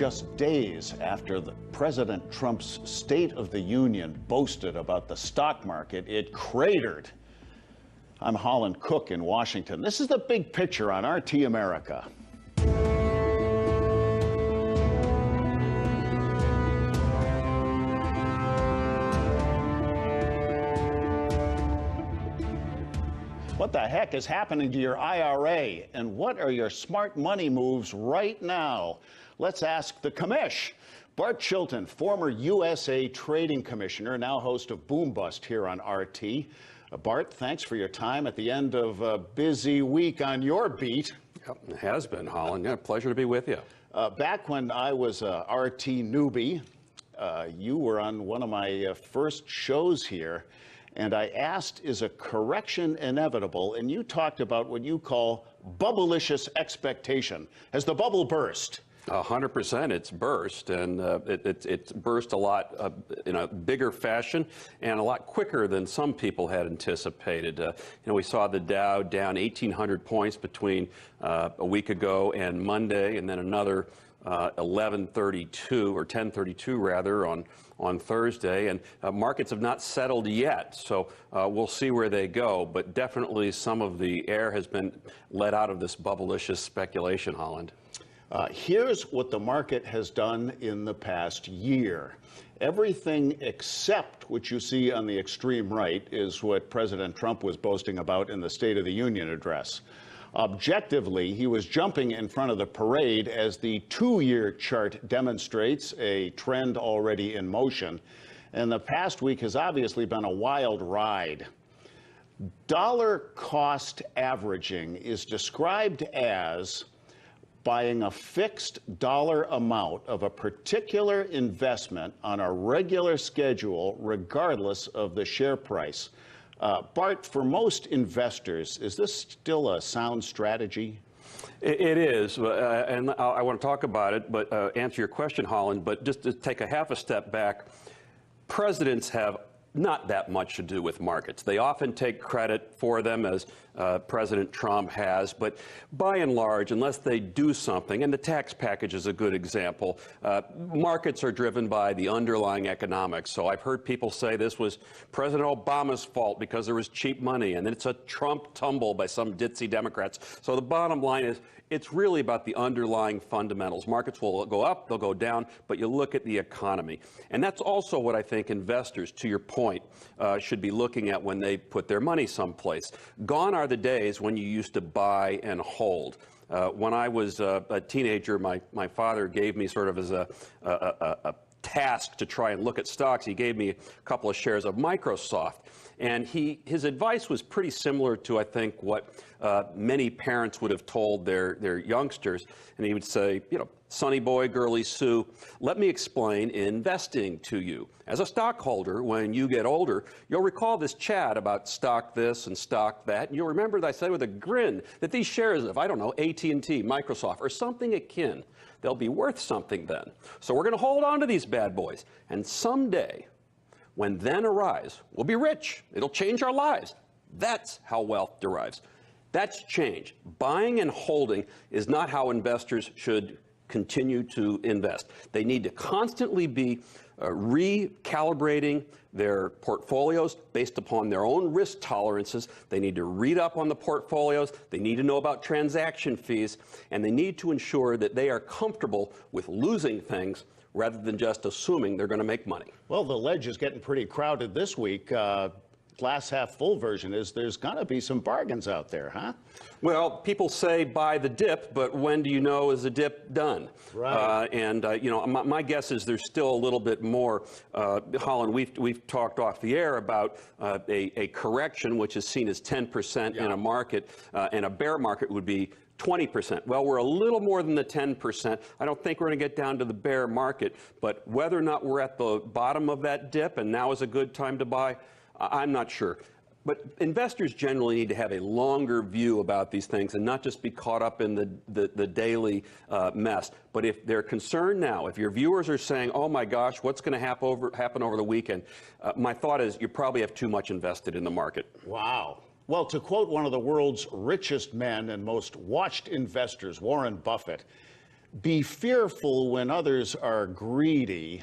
just days after President Trump's State of the Union boasted about the stock market, it cratered. I'm Holland, Cooke in Washington. This is the big picture on RT America. What the heck is happening to your IRA? And what are your smart money moves right now? Let's ask the commish. Bart Chilton, former USA Trading Commissioner, now host of Boom Bust here on RT. Bart, thanks for your time at the end of a busy week on your beat. It has been, Holland. Yeah, pleasure to be with you. Back when I was a RT newbie, you were on one of my first shows here. And I asked, is a correction inevitable? And you talked about what you call bubblicious expectation. Has the bubble burst? 100%, it's burst, and it's burst a lot in a bigger fashion and a lot quicker than some people had anticipated. We saw the Dow down 1,800 points between a week ago and Monday, and then another 1132 or 1032 rather on Thursday, and markets have not settled yet, so we'll see where they go, but definitely some of the air has been let out of this bubblicious speculation, Holland. Here's what the market has done in the past year. Everything except what you see on the extreme right is what President Trump was boasting about in the State of the Union address. Objectively, he was jumping in front of the parade, as the two-year chart demonstrates, a trend already in motion. And the past week has obviously been a wild ride. Dollar cost averaging is described as buying a fixed dollar amount of a particular investment on a regular schedule, regardless of the share price. Bart, for most investors, is this still a sound strategy? It is, and I want to talk about it, but answer your question, Holland, but just to take a half a step back, presidents have not that much to do with markets. They often take credit for them, as President Trump has, but by and large, unless they do something, and the tax package is a good example, markets are driven by the underlying economics. So I've heard people say this was President Obama's fault because there was cheap money, and then it's a Trump tumble by some ditzy Democrats. So the bottom line is, it's really about the underlying fundamentals. Markets will go up, they'll go down, but you look at the economy. And that's also what I think investors, to your point, should be looking at when they put their money someplace. Gone are the days when you used to buy and hold. When I was a teenager, my father gave me sort of as a task to try and look at stocks. He gave me a couple of shares of Microsoft. And his advice was pretty similar to, I think, what many parents would have told their youngsters. And he would say, sonny boy, girly Sue, let me explain investing to you. As a stockholder, when you get older, you'll recall this chat about stock this and stock that. And you'll remember that I said with a grin that these shares of, I don't know, AT&T, Microsoft, or something akin, they'll be worth something then. So we're going to hold on to these bad boys. And someday, when then arise, we'll be rich. It'll change our lives. That's how wealth derives. That's change. Buying and holding is not how investors should continue to invest. They need to constantly be recalibrating their portfolios based upon their own risk tolerances. They need to read up on the portfolios. They need to know about transaction fees. And they need to ensure that they are comfortable with losing things rather than just assuming they're going to make money. Well, the ledge is getting pretty crowded this week. Glass half full version is there's going to be some bargains out there, huh? Well, people say buy the dip, but when do you know is the dip done? Right. My guess is there's still a little bit more. Holland, we've talked off the air about a correction, which is seen as 10% in a market, and a bear market would be 20%. Well, we're a little more than the 10%. I don't think we're going to get down to the bear market, but whether or not we're at the bottom of that dip and now is a good time to buy, I'm not sure. But investors generally need to have a longer view about these things and not just be caught up in the daily mess. But if they're concerned now, if your viewers are saying, oh my gosh, what's going to happen over the weekend, my thought is you probably have too much invested in the market. Wow. Well, to quote one of the world's richest men and most watched investors, Warren Buffett, Be fearful when others are greedy,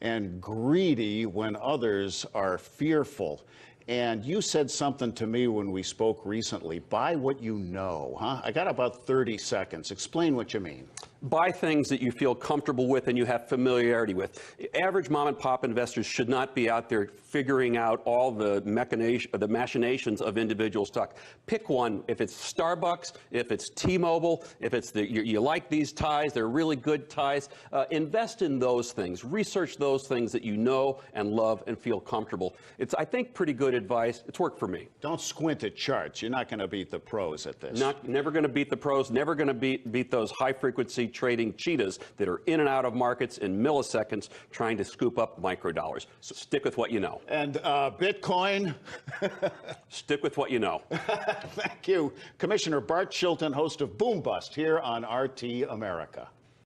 and greedy when others are fearful. And you said something to me when we spoke recently. Buy what you know, huh? I got about 30 seconds. Explain what you mean. Buy things that you feel comfortable with and you have familiarity with. Average mom and pop investors should not be out there figuring out all the machinations of individual stock. Pick one. If it's Starbucks, if it's T-Mobile, if it's you like these ties, they're really good ties, invest in those things. Research those things that you know and love and feel comfortable. It's, I think, pretty good advice. It's worked for me. Don't squint at charts. You're not going to beat the pros at this. Never going to beat the pros. Never going to beat those high-frequency trading cheetahs that are in and out of markets in milliseconds trying to scoop up microdollars. So stick with what you know. And Bitcoin? Stick with what you know. Thank you. Commissioner Bart Chilton, host of Boom Bust here on RT America.